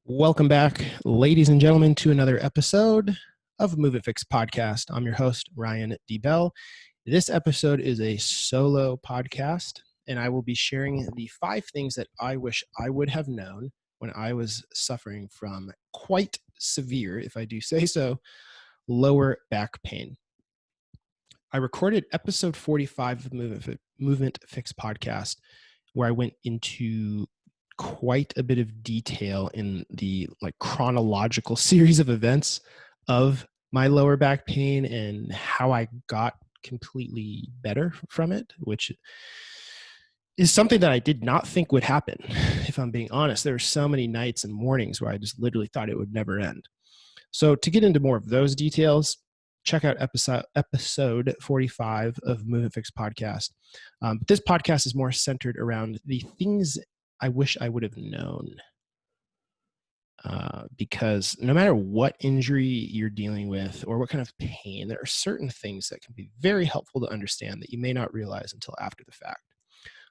Welcome back, ladies and gentlemen, to another episode of Move It Fix Podcast. I'm your host, Ryan D. Bell. This episode is a solo podcast, and I will be sharing the 5 things that I wish I would have known when I was suffering from quite severe, if I do say so, lower back pain. I recorded episode 45 of Movement Fix Podcast, where I went into quite a bit of detail in the chronological series of events of my lower back pain and how I got completely better from it, which is something that I did not think would happen. If I'm being honest, there were so many nights and mornings where I just literally thought it would never end. So to get into more of those details, check out episode 45 of Move It Fix Podcast. But this podcast is more centered around the things I wish I would have known. Because no matter what injury you're dealing with or what kind of pain, there are certain things that can be very helpful to understand that you may not realize until after the fact.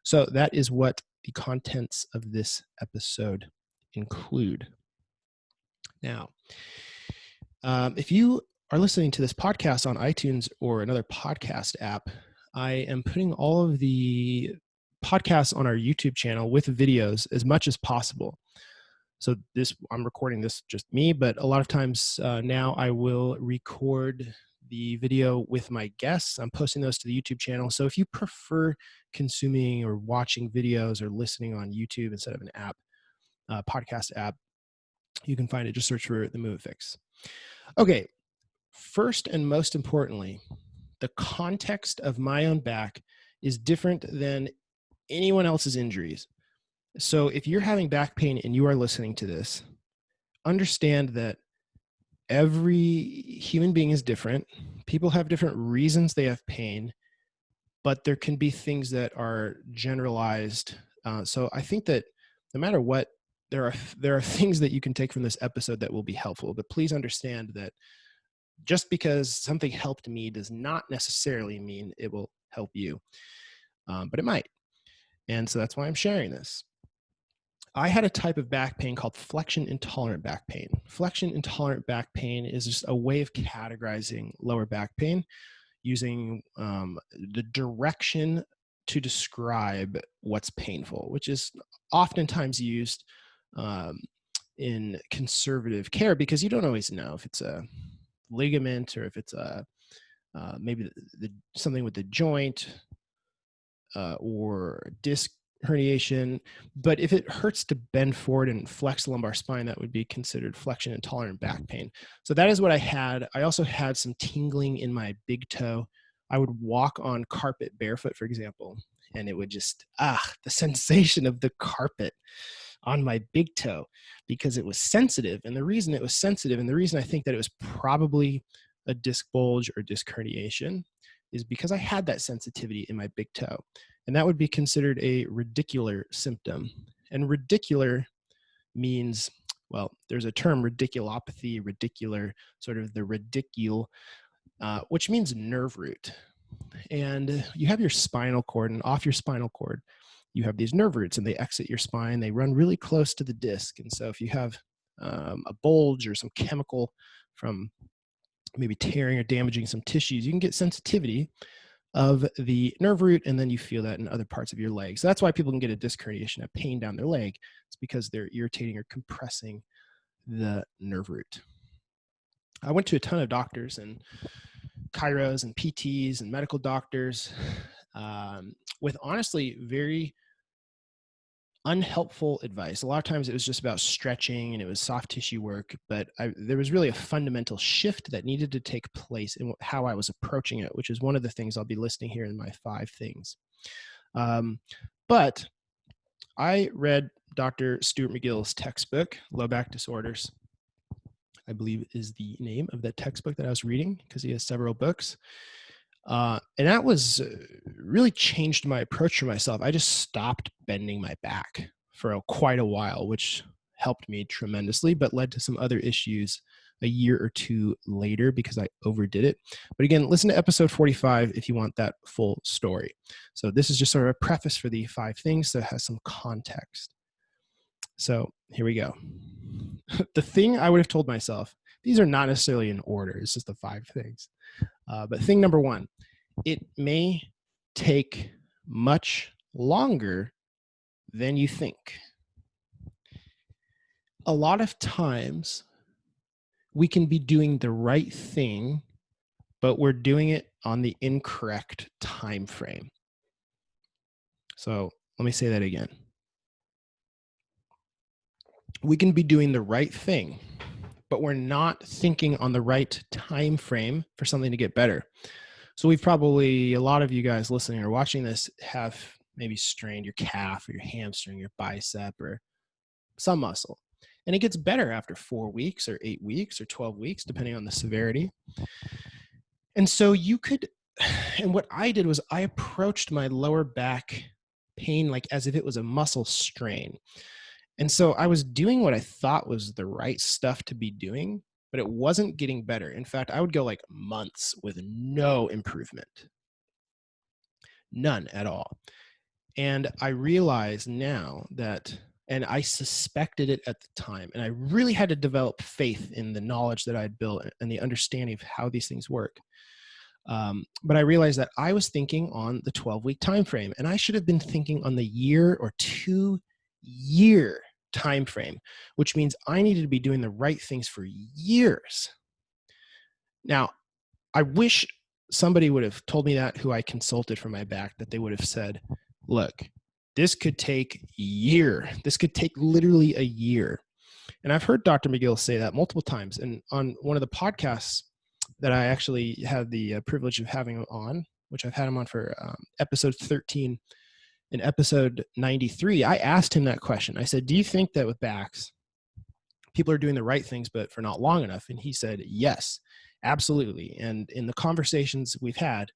So that is what the contents of this episode include. Now, if you are listening to this podcast on iTunes or another podcast app, I am putting all of the podcasts on our YouTube channel with videos as much as possible. So I'm recording this just me, but a lot of times now I will record the video with my guests. I'm posting those to the YouTube channel. So if you prefer consuming or watching videos or listening on YouTube instead of an app, podcast app, you can find it. Just search for the Move It Fix. Okay, first and most importantly, the context of my own back is different than anyone else's injuries. So if you're having back pain and you are listening to this, understand that every human being is different. People have different reasons they have pain, but there can be things that are generalized. So I think that no matter what, there are things that you can take from this episode that will be helpful. But please understand that just because something helped me does not necessarily mean it will help you, but it might. And so that's why I'm sharing this. I had a type of back pain called flexion intolerant back pain. Flexion intolerant back pain is just a way of categorizing lower back pain using the direction to describe what's painful, which is oftentimes used in conservative care because you don't always know if it's a ligament or if it's a maybe something with the joint or disc herniation. But if it hurts to bend forward and flex the lumbar spine, that would be considered flexion intolerant back pain. So that is what I had. I also had some tingling in my big toe. I would walk on carpet barefoot, for example, and it would just, the sensation of the carpet on my big toe because it was sensitive. And the reason it was sensitive and the reason I think that it was probably a disc bulge or disc herniation is because I had that sensitivity in my big toe. And that would be considered a radicular symptom. And radicular means, well, there's a term, radiculopathy, radicular, sort of the radicule, which means nerve root. And you have your spinal cord, and off your spinal cord, you have these nerve roots, and they exit your spine. They run really close to the disc. And so if you have a bulge or some chemical from maybe tearing or damaging some tissues, you can get sensitivity of the nerve root, and then you feel that in other parts of your leg. So that's why people can get a disc herniation, have pain down their leg. It's because they're irritating or compressing the nerve root. I went to a ton of doctors and chiros and PTs and medical doctors with honestly very unhelpful advice. A lot of times it was just about stretching and it was soft tissue work, but there was really a fundamental shift that needed to take place in how I was approaching it, which is one of the things I'll be listing here in my 5 things. But I read Dr. Stuart McGill's textbook, Low Back Disorders, I believe is the name of that textbook that I was reading because he has several books. And that was really changed my approach for myself. I just stopped bending my back for quite a while, which helped me tremendously, but led to some other issues a year or 2 later because I overdid it. But again, listen to episode 45 if you want that full story. So this is just sort of a preface for the 5 things that has some context. So here we go. the thing I would have told myself, these are not necessarily in order, it's just the 5 things. But thing number 1, it may take much longer than you think. A lot of times we can be doing the right thing, but we're doing it on the incorrect time frame. So let me say that again. We can be doing the right thing, but we're not thinking on the right time frame for something to get better. So we've probably, a lot of you guys listening or watching this have maybe strained your calf or your hamstring, your bicep, or some muscle. And it gets better after 4 weeks or 8 weeks or 12 weeks, depending on the severity. And so you could, and what I did was I approached my lower back pain like as if it was a muscle strain. And so I was doing what I thought was the right stuff to be doing, but it wasn't getting better. In fact, I would go like months with no improvement, none at all. And I realize now that, and I suspected it at the time, and I really had to develop faith in the knowledge that I'd built and the understanding of how these things work. But I realized that I was thinking on the 12-week time frame, and I should have been thinking on the year or 2-year time frame, which means I needed to be doing the right things for years. Now, I wish somebody would have told me that, who I consulted for my back, that they would have said, look, this could take a year. This could take literally a year. And I've heard Dr. McGill say that multiple times. And on one of the podcasts that I actually had the privilege of having him on, which I've had him on for episode 13 and episode 93, I asked him that question. I said, do you think that with backs, people are doing the right things, but for not long enough? And he said, yes, absolutely. And in the conversations we've had,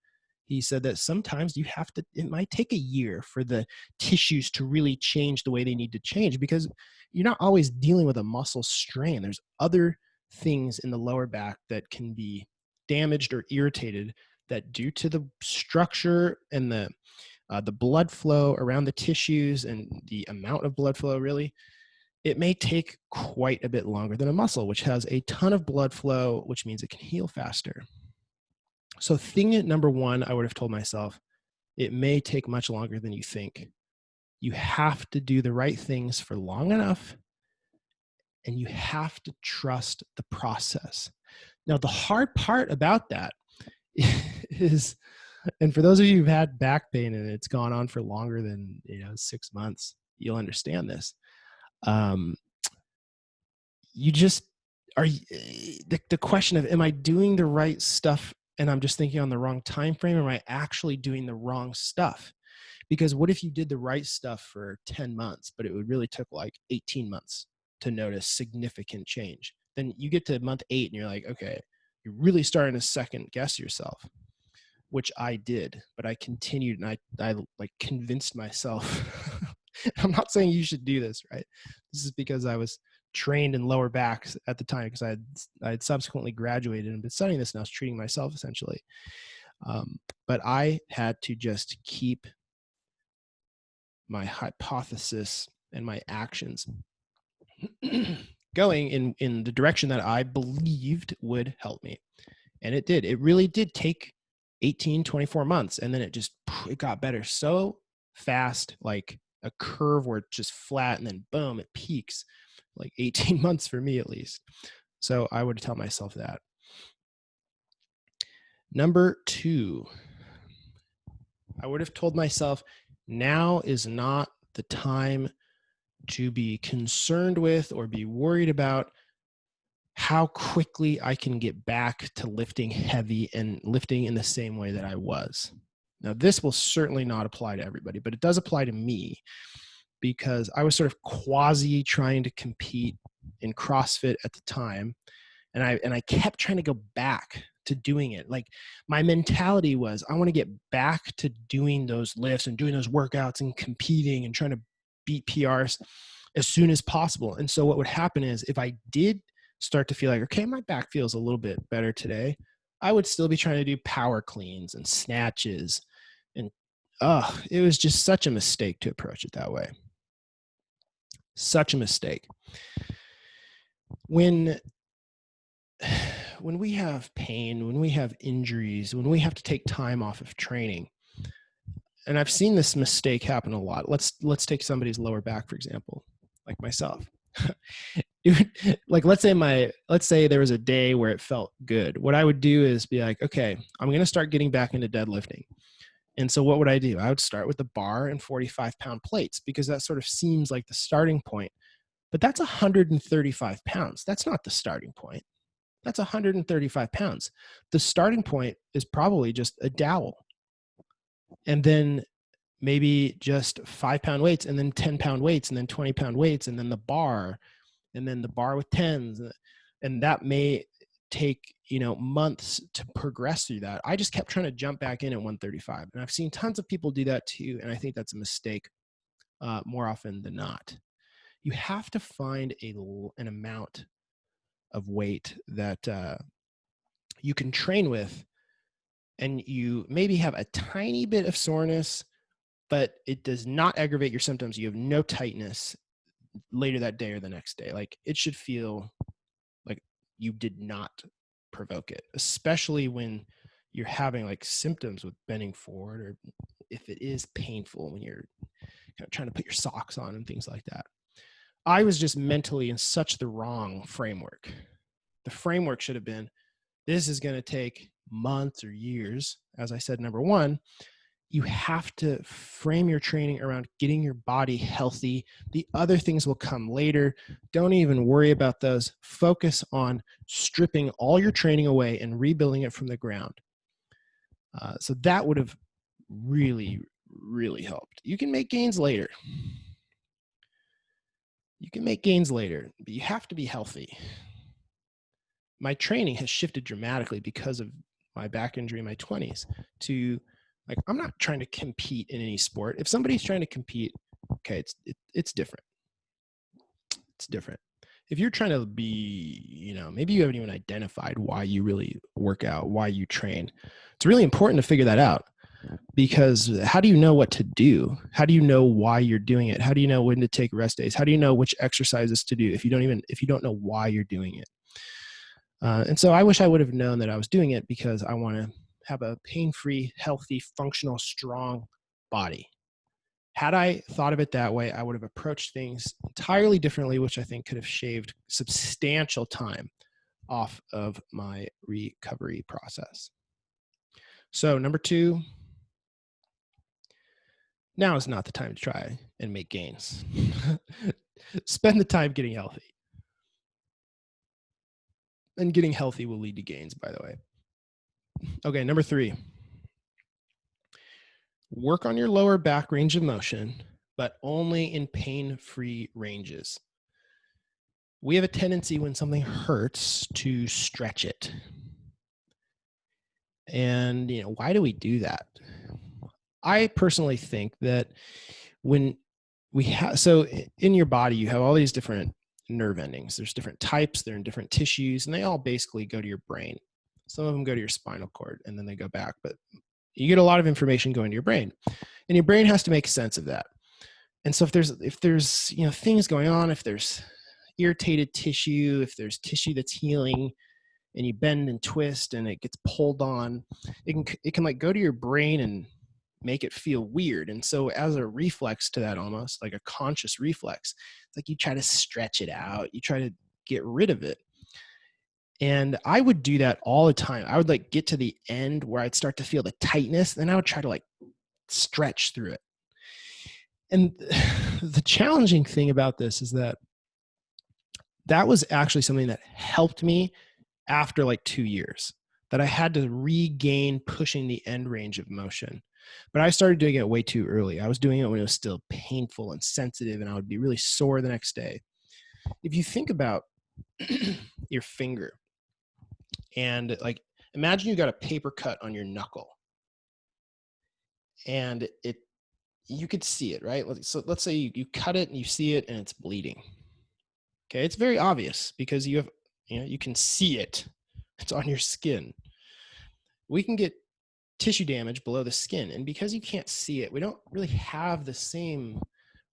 he said that sometimes you have to, it might take a year for the tissues to really change the way they need to change, because you're not always dealing with a muscle strain. There's other things in the lower back that can be damaged or irritated that, due to the structure and the blood flow around the tissues and the amount of blood flow, really, it may take quite a bit longer than a muscle, which has a ton of blood flow, which means it can heal faster. So thing number 1, I would have told myself, it may take much longer than you think. You have to do the right things for long enough, and you have to trust the process. Now, the hard part about that is, and for those of you who've had back pain and it's gone on for longer than 6 months, you'll understand this. You just are, the question of, am I doing the right stuff and I'm just thinking on the wrong time frame? Am I actually doing the wrong stuff? Because what if you did the right stuff for 10 months, but it would really took like 18 months to notice significant change? Then you get to month 8 and you're like, okay, you're really starting to second guess yourself, which I did, but I continued, and I like convinced myself. I'm not saying you should do this, right? This is because I was trained in lower backs at the time, because I had subsequently graduated and been studying this, and I was treating myself essentially. But I had to just keep my hypothesis and my actions going in the direction that I believed would help me. And it did. It really did take 18, 24 months. And then it got better so fast, like a curve where it's just flat and then boom, it peaks, like 18 months for me at least. So I would tell myself that. Number 2, I would have told myself, now is not the time to be concerned with or be worried about how quickly I can get back to lifting heavy and lifting in the same way that I was. Now, this will certainly not apply to everybody, but it does apply to me, because I was sort of quasi trying to compete in CrossFit at the time. And I kept trying to go back to doing it. Like, my mentality was, I want to get back to doing those lifts and doing those workouts and competing and trying to beat PRs as soon as possible. And so what would happen is, if I did start to feel like, okay, my back feels a little bit better today, I would still be trying to do power cleans and snatches. And it was just such a mistake to approach it that way. Such a mistake. When when we have pain, when we have injuries, when we have to take time off of training, and I've seen this mistake happen a lot. Let's take somebody's lower back, for example, like myself. Dude, like let's say there was a day where it felt good. What I would do is be like, okay, I'm going to start getting back into deadlifting. And so what would I do? I would start with the bar and 45-pound plates, because that sort of seems like the starting point. But that's 135 pounds. That's not the starting point. That's 135 pounds. The starting point is probably just a dowel. And then maybe just 5-pound weights, and then 10-pound weights, and then 20-pound weights, and then the bar, and then the bar with tens. And that may take, months to progress through that. I just kept trying to jump back in at 135. And I've seen tons of people do that too. And I think that's a mistake more often than not. You have to find an amount of weight that you can train with, and you maybe have a tiny bit of soreness, but it does not aggravate your symptoms. You have no tightness later that day or the next day. Like, it should feel like you did not provoke it, especially when you're having like symptoms with bending forward, or if it is painful when you're trying to put your socks on and things like that. I was just mentally in such the wrong framework. The framework should have been, this is going to take months or years. As I said, number one, you have to frame your training around getting your body healthy. The other things will come later. Don't even worry about those. Focus on stripping all your training away and rebuilding it from the ground. So that would have really, really helped. You can make gains later. But you have to be healthy. My training has shifted dramatically because of my back injury in my 20s to, like, I'm not trying to compete in any sport. If somebody's trying to compete, okay, it's different. It's different. If you're trying to be, maybe you haven't even identified why you really work out, why you train. It's really important to figure that out, because how do you know what to do? How do you know why you're doing it? How do you know when to take rest days? How do you know which exercises to do if you don't know why you're doing it? And so I wish I would have known that I was doing it because I want to have a pain-free, healthy, functional, strong body. Had I thought of it that way, I would have approached things entirely differently, which I think could have shaved substantial time off of my recovery process. So number 2, now is not the time to try and make gains. Spend the time getting healthy. And getting healthy will lead to gains, by the way. Okay, number 3. Work on your lower back range of motion, but only in pain-free ranges. We have a tendency when something hurts to stretch it. And, why do we do that? I personally think that when we have, so in your body, you have all these different nerve endings. There's different types, they're in different tissues, and they all basically go to your brain. Some of them go to your spinal cord and then they go back, but you get a lot of information going to your brain, and your brain has to make sense of that. And so if there's things going on, if there's irritated tissue, if there's tissue that's healing and you bend and twist and it gets pulled on, it can like go to your brain and make it feel weird. And so as a reflex to that, almost like a conscious reflex, it's like you try to stretch it out, you try to get rid of it. And I would do that all the time. I would like get to the end where I'd start to feel the tightness, then I would try to like stretch through it. And the challenging thing about this is that was actually something that helped me after like 2 years, that I had to regain pushing the end range of motion. But I started doing it way too early. I was doing it when it was still painful and sensitive, and I would be really sore the next day. If you think about your finger, and like imagine you got a paper cut on your knuckle, and you could see it, right? So let's say you cut it and you see it and it's bleeding. Okay, it's very obvious because you can see it. It's on your skin. We can get tissue damage below the skin, and because you can't see it, we don't really have the same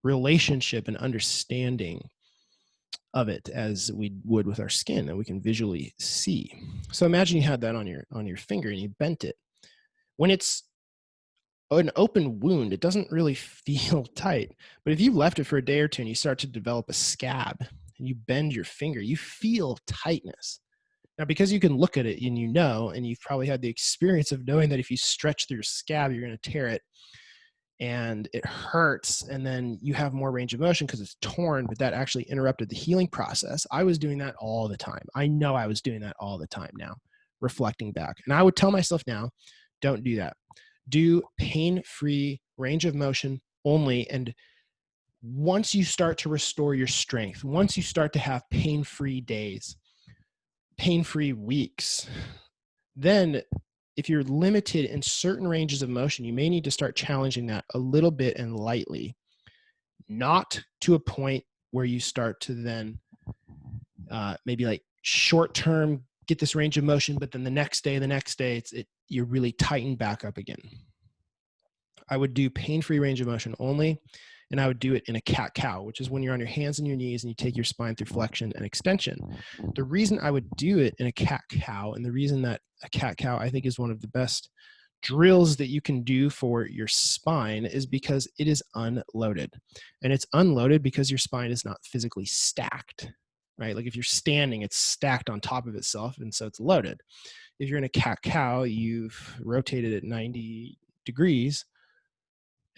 relationship and understanding of it as we would with our skin that we can visually see. So imagine you had that on your finger and you bent it. When it's an open wound, it doesn't really feel tight. But if you left it for a day or two and you start to develop a scab and you bend your finger, you feel tightness. Now, because you can look at it and and you've probably had the experience of knowing that if you stretch through your scab, you're going to tear it and it hurts, and then you have more range of motion because it's torn, but that actually interrupted the healing process. I was doing that all the time. I know I was doing that all the time now, reflecting back. And I would tell myself now, don't do that. Do pain-free range of motion only. And once you start to restore your strength, once you start to have pain-free days, pain-free weeks, then if you're limited in certain ranges of motion, you may need to start challenging that a little bit and lightly, not to a point where you start to then maybe like short term get this range of motion, but then the next day, you're really tightened back up again. I would do pain-free range of motion only, and I would do it in a cat-cow, which is when you're on your hands and your knees and you take your spine through flexion and extension. The reason I would do it in a cat-cow, and the reason that a cat-cow I think is one of the best drills that you can do for your spine, is because it is unloaded. And it's unloaded because your spine is not physically stacked, right? Like if you're standing, it's stacked on top of itself, and so it's loaded. If you're in a cat-cow, you've rotated it 90 degrees,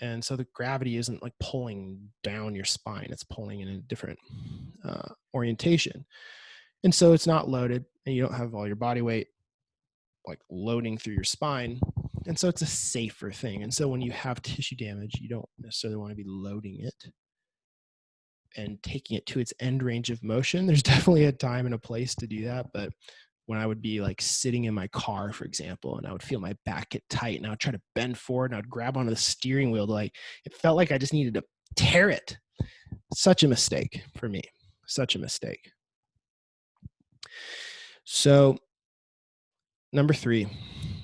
and so the gravity isn't like pulling down your spine, it's pulling in a different orientation. And so it's not loaded, and you don't have all your body weight like loading through your spine. And so it's a safer thing. And so when you have tissue damage, you don't necessarily want to be loading it and taking it to its end range of motion. There's definitely a time and a place to do that. But when I would be like sitting in my car, for example, and I would feel my back get tight, and I would try to bend forward and I would grab onto the steering wheel, it felt like I just needed to tear it. Such a mistake for me. Such a mistake. So number 3,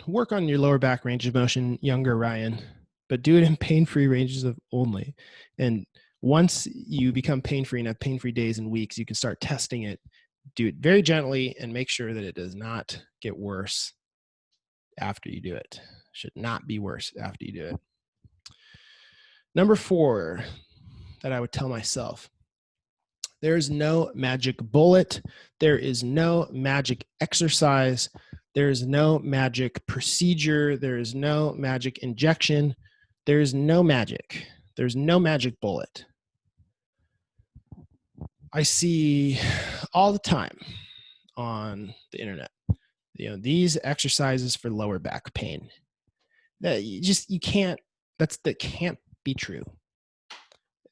work on your lower back range of motion, younger Ryan, but do it in pain-free ranges of only. And once you become pain-free and have pain-free days and weeks, you can start testing it. Do it very gently and make sure that it does not get worse after you do it. Should not be worse after you do it. Number 4 that I would tell myself, there is no magic bullet. There is no magic exercise. There is no magic procedure. There is no magic injection. There is no magic. There's no magic bullet. I see all the time on the internet, these exercises for lower back pain. That can't be true.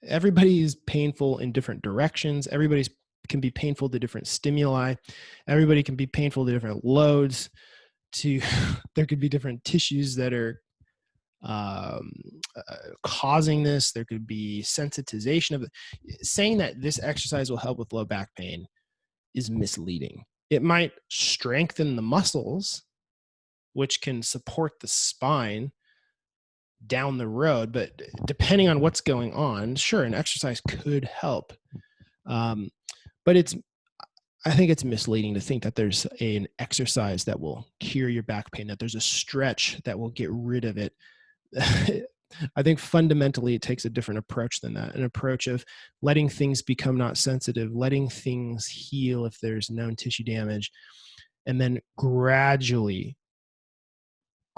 Everybody is painful in different directions. Everybody can be painful to different stimuli. Everybody can be painful to different loads. There could be different tissues that are causing this. There could be sensitization of it. Saying that this exercise will help with low back pain is misleading. It might strengthen the muscles, which can support the spine down the road, but depending on what's going on, sure, an exercise could help. But I think it's misleading to think that there's an exercise that will cure your back pain, that there's a stretch that will get rid of it. I think fundamentally it takes a different approach than that, an approach of letting things become not sensitive, letting things heal if there's known tissue damage, and then gradually,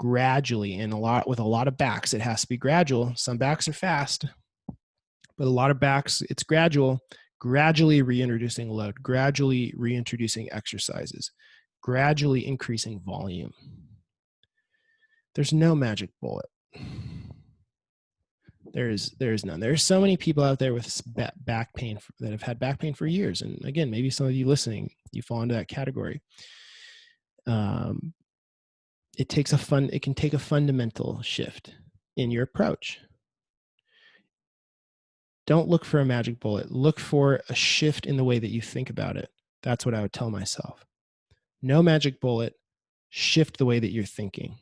and with a lot of backs, it has to be gradual. Some backs are fast, but a lot of backs, it's gradually reintroducing load, gradually reintroducing exercises, gradually increasing volume. There's no magic bullet. There is none. There's so many people out there with back pain that have had back pain for years. And again, maybe some of you listening, you fall into that category. It can take a fundamental shift in your approach. Don't look for a magic bullet. Look for a shift in the way that you think about it. That's what I would tell myself. No magic bullet. Shift the way that you're thinking.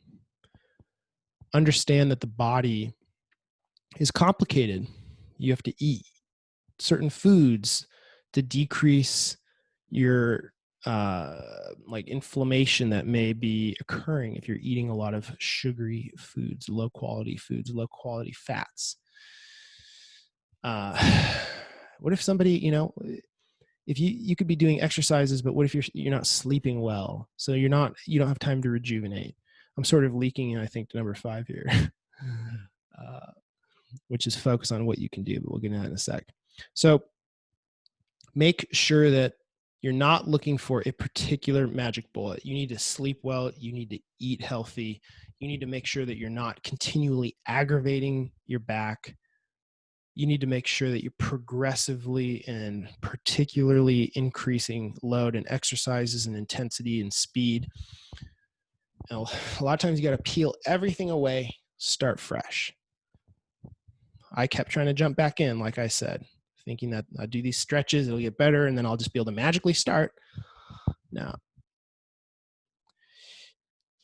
Understand that the body is complicated. You have to eat certain foods to decrease your like inflammation that may be occurring if you're eating a lot of sugary foods, low quality fats. What if somebody, if you could be doing exercises, but what if you're not sleeping well? So you don't have time to rejuvenate. I'm sort of leaking, I think, to number 5 here, which is focus on what you can do, but we'll get into that in a sec. So make sure that you're not looking for a particular magic bullet. You need to sleep well. You need to eat healthy. You need to make sure that you're not continually aggravating your back. You need to make sure that you're progressively and particularly increasing load and exercises and intensity and speed. Now, a lot of times you got to peel everything away, start fresh. I kept trying to jump back in, like I said, thinking that I'll do these stretches, it'll get better, and then I'll just be able to magically start. No.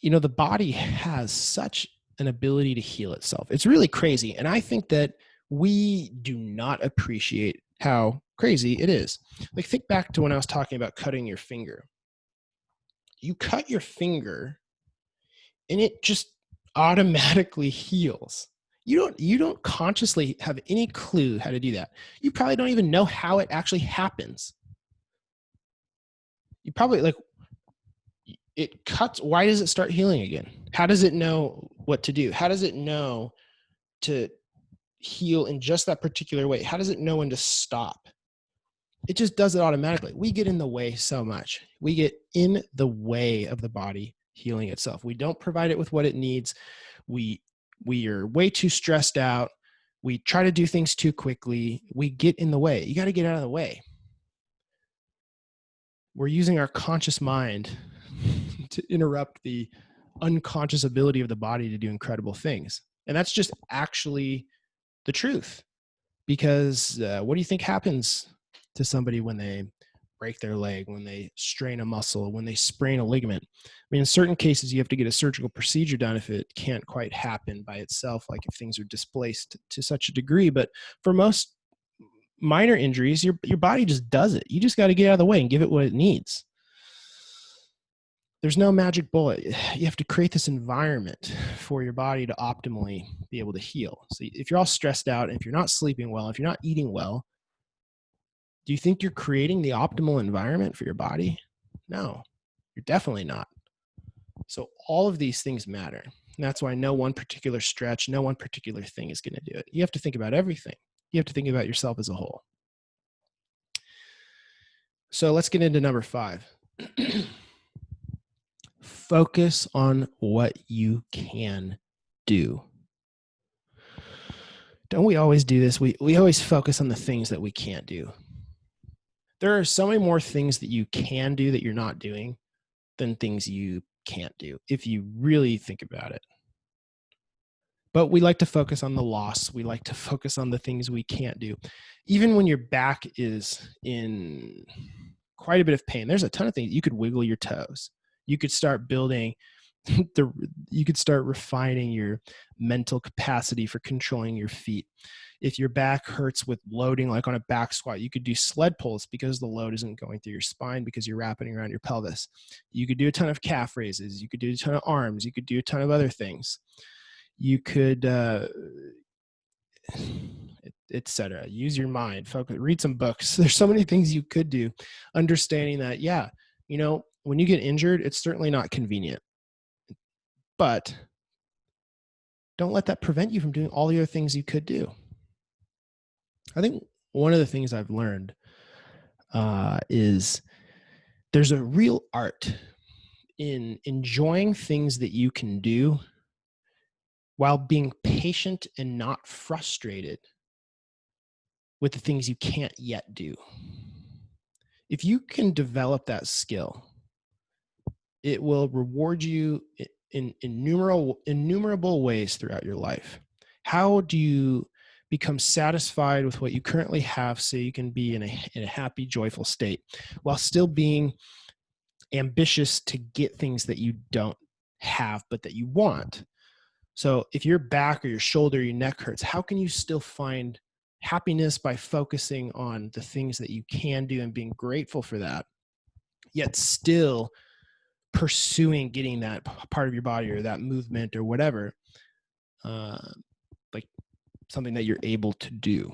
The body has such an ability to heal itself. It's really crazy. And I think that we do not appreciate how crazy it is. Like, think back to when I was talking about cutting your finger. You cut your finger and it just automatically heals. You don't consciously have any clue how to do that. You probably don't even know how it actually happens. You probably it cuts. Why does it start healing again? How does it know what to do? How does it know to heal in just that particular way? How does it know when to stop? It just does it automatically. We get in the way so much. We get in the way of the body healing itself. We don't provide it with what it needs. We are way too stressed out. We try to do things too quickly. We get in the way. You got to get out of the way. We're using our conscious mind to interrupt the unconscious ability of the body to do incredible things. And that's just actually the truth. Because what do you think happens to somebody when they break their leg, when they strain a muscle, when they sprain a ligament? I mean, in certain cases, you have to get a surgical procedure done if it can't quite happen by itself, like if things are displaced to such a degree. But for most minor injuries, your body just does it. You just got to get out of the way and give it what it needs. There's no magic bullet. You have to create this environment for your body to optimally be able to heal. So if you're all stressed out, and if you're not sleeping well, if you're not eating well, do you think you're creating the optimal environment for your body? No, you're definitely not. So all of these things matter. And that's why no one particular stretch, no one particular thing is going to do it. You have to think about everything. You have to think about yourself as a whole. So let's get into number 5. Focus on what you can do. Don't we always do this? We always focus on the things that we can't do. There are so many more things that you can do that you're not doing than things you can't do, if you really think about it. But we like to focus on the loss. We like to focus on the things we can't do. Even when your back is in quite a bit of pain, there's a ton of things. You could wiggle your toes. You could start building you could start refining your mental capacity for controlling your feet. If your back hurts with loading, like on a back squat, you could do sled pulls because the load isn't going through your spine because you're wrapping around your pelvis. You could do a ton of calf raises. You could do a ton of arms. You could do a ton of other things. You could, etc. Use your mind, focus, read some books. There's so many things you could do, understanding that, yeah, when you get injured, it's certainly not convenient. But don't let that prevent you from doing all the other things you could do. I think one of the things I've learned is there's a real art in enjoying things that you can do while being patient and not frustrated with the things you can't yet do. If you can develop that skill, it will reward you in innumerable ways throughout your life. How do you become satisfied with what you currently have so you can be in a happy, joyful state while still being ambitious to get things that you don't have but that you want? So if your back or your shoulder or your neck hurts, how can you still find happiness by focusing on the things that you can do and being grateful for that, yet still pursuing getting that part of your body or that movement or whatever, like something that you're able to do.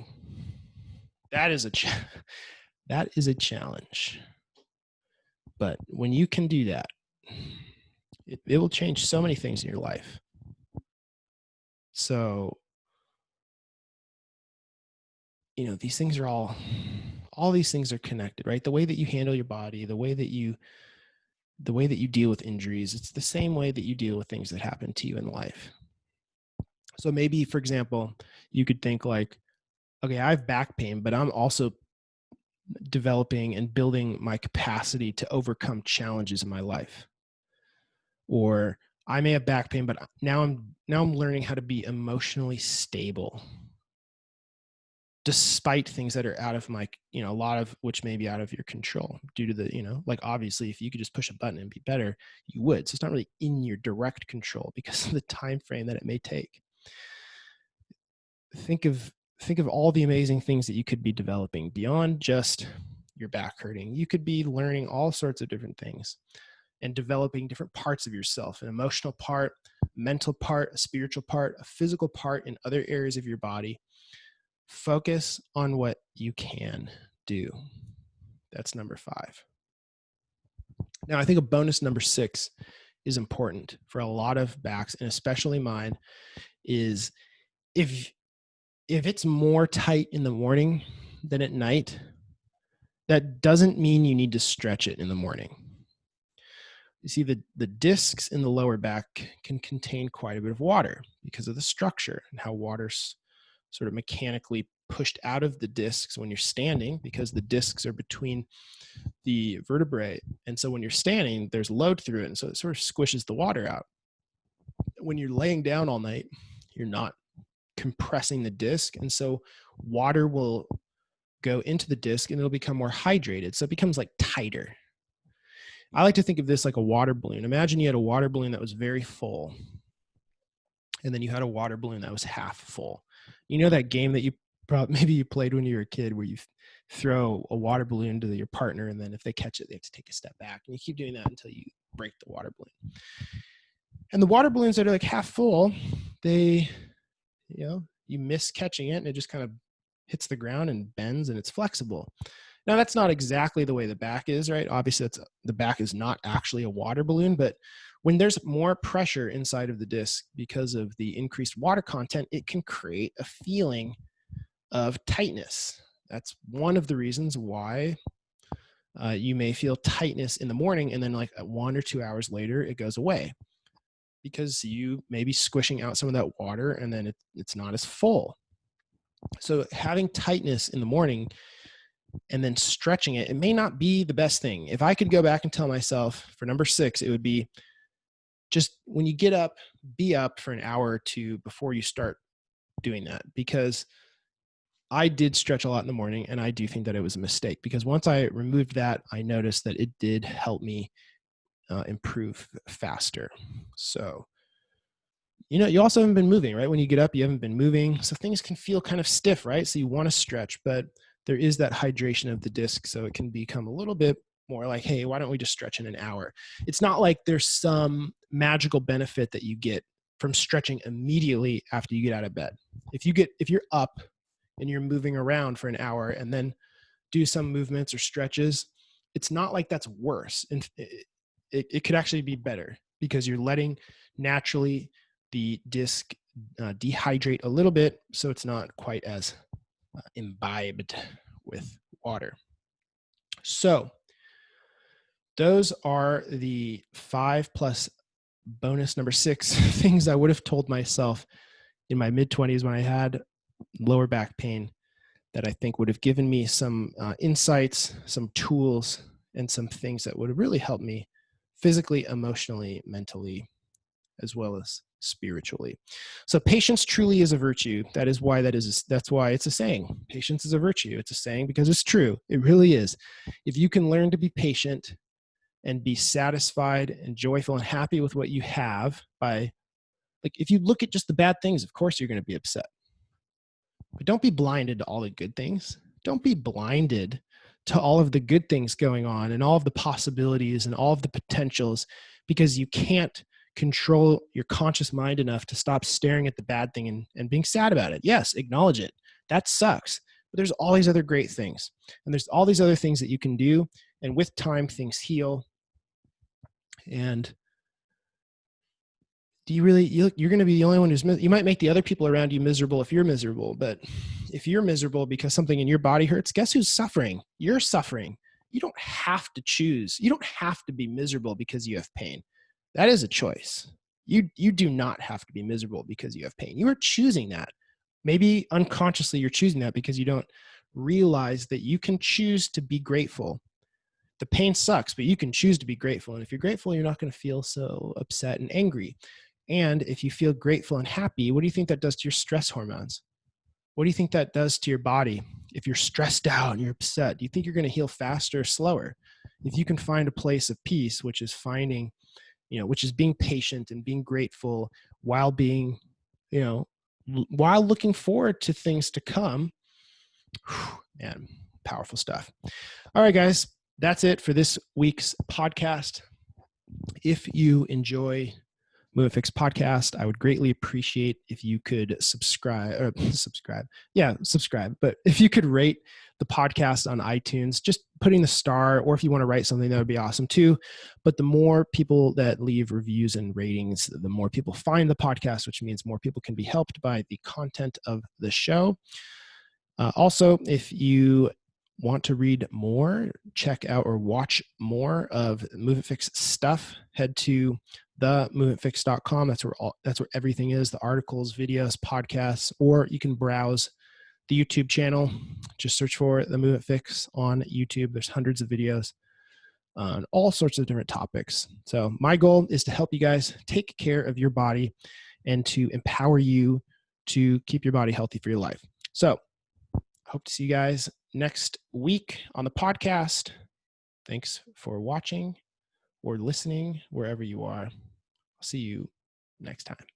That is a challenge. But when you can do that, it will change so many things in your life. So, these things are all these things are connected, right? The way that you handle your body, the way that you deal with injuries, it's the same way that you deal with things that happen to you in life. So maybe, for example, you could think like, okay, I have back pain, but I'm also developing and building my capacity to overcome challenges in my life. Or I may have back pain, but now I'm learning how to be emotionally stable despite things that are out of my, a lot of which may be out of your control due to the, like obviously if you could just push a button and be better, you would. So it's not really in your direct control because of the time frame that it may take. Think of all the amazing things that you could be developing beyond just your back hurting. You could be learning all sorts of different things and developing different parts of yourself, an emotional part, mental part, a spiritual part, a physical part in other areas of your body. Focus on what you can do. That's number 5. Now, I think a bonus number 6 is important for a lot of backs, and especially mine, is if it's more tight in the morning than at night, that doesn't mean you need to stretch it in the morning. You see, the discs in the lower back can contain quite a bit of water because of the structure and how water's sort of mechanically pushed out of the discs when you're standing, because the discs are between the vertebrae. And so when you're standing, there's load through it. And so it sort of squishes the water out. When you're laying down all night, you're not compressing the disc. And so water will go into the disc and it'll become more hydrated. So it becomes like tighter. I like to think of this like a water balloon. Imagine you had a water balloon that was very full, and then you had a water balloon that was half full. You know that game that you maybe you played when you were a kid where you throw a water balloon to your partner, and then if they catch it, they have to take a step back. And you keep doing that until you break the water balloon. And the water balloons that are like half full, they, you miss catching it and it just kind of hits the ground and bends and it's flexible. Now, that's not exactly the way the back is, right? Obviously, the back is not actually a water balloon, but when there's more pressure inside of the disc because of the increased water content, it can create a feeling of tightness. That's one of the reasons why you may feel tightness in the morning, and then like 1 or 2 hours later, it goes away because you may be squishing out some of that water and then it's not as full. So having tightness in the morning and then stretching it may not be the best thing. If I could go back and tell myself for number 6, it would be just when you get up, be up for an hour or two before you start doing that, because I did stretch a lot in the morning and I do think that it was a mistake, because once I removed that, I noticed that it did help me improve faster. So, you also haven't been moving, right? When you get up, you haven't been moving. So things can feel kind of stiff, right? So you want to stretch, but there is that hydration of the disc. So it can become a little bit more like, hey, why don't we just stretch in an hour? It's not like there's some magical benefit that you get from stretching immediately after you get out of bed. If you're up and you're moving around for an hour and then do some movements or stretches, it's not like that's worse. And it could actually be better because you're letting naturally the disc dehydrate a little bit, so it's not quite as imbibed with water. So those are the 5 plus bonus number 6 things I would have told myself in my mid-20s when I had lower back pain that I think would have given me some insights, some tools, and some things that would have really helped me physically, emotionally, mentally, as well as spiritually. So patience truly is a virtue. That's why it's a saying. Patience is a virtue. It's a saying because it's true. It really is. If you can learn to be patient and be satisfied and joyful and happy with what you have if you look at just the bad things, of course you're going to be upset. But don't be blinded to all the good things. Don't be blinded to all of the good things going on and all of the possibilities and all of the potentials, because you can't control your conscious mind enough to stop staring at the bad thing and being sad about it. Yes, acknowledge it. That sucks. But there's all these other great things. And there's all these other things that you can do. And with time, things heal. And do you really, you're going to be the only one who's, you might make the other people around you miserable if you're miserable, but if you're miserable because something in your body hurts, guess who's suffering? You're suffering. You don't have to choose. You don't have to be miserable because you have pain. That is a choice. You do not have to be miserable because you have pain. You are choosing that. Maybe unconsciously you're choosing that because you don't realize that you can choose to be grateful. The pain sucks, but you can choose to be grateful. And if you're grateful, you're not going to feel so upset and angry. And if you feel grateful and happy, what do you think that does to your stress hormones? What do you think that does to your body? If you're stressed out and you're upset, do you think you're going to heal faster or slower? If you can find a place of peace, which is finding, which is being patient and being grateful while being, while looking forward to things to come, man, powerful stuff. All right, guys, that's it for this week's podcast. If you enjoy Movement Fix podcast, I would greatly appreciate if you could subscribe. But if you could rate the podcast on iTunes, just putting the star, or if you want to write something, that would be awesome too. But the more people that leave reviews and ratings, the more people find the podcast, which means more people can be helped by the content of the show. Also, if you want to read more, check out or watch more of Movement Fix stuff, head to themovementfix.com. That's where everything is: the articles, videos, podcasts, or you can browse the YouTube channel. Just search for The Movement Fix on YouTube. There's hundreds of videos on all sorts of different topics. So my goal is to help you guys take care of your body and to empower you to keep your body healthy for your life. So hope to see you guys next week on the podcast. Thanks for watching or listening wherever you are. I'll see you next time.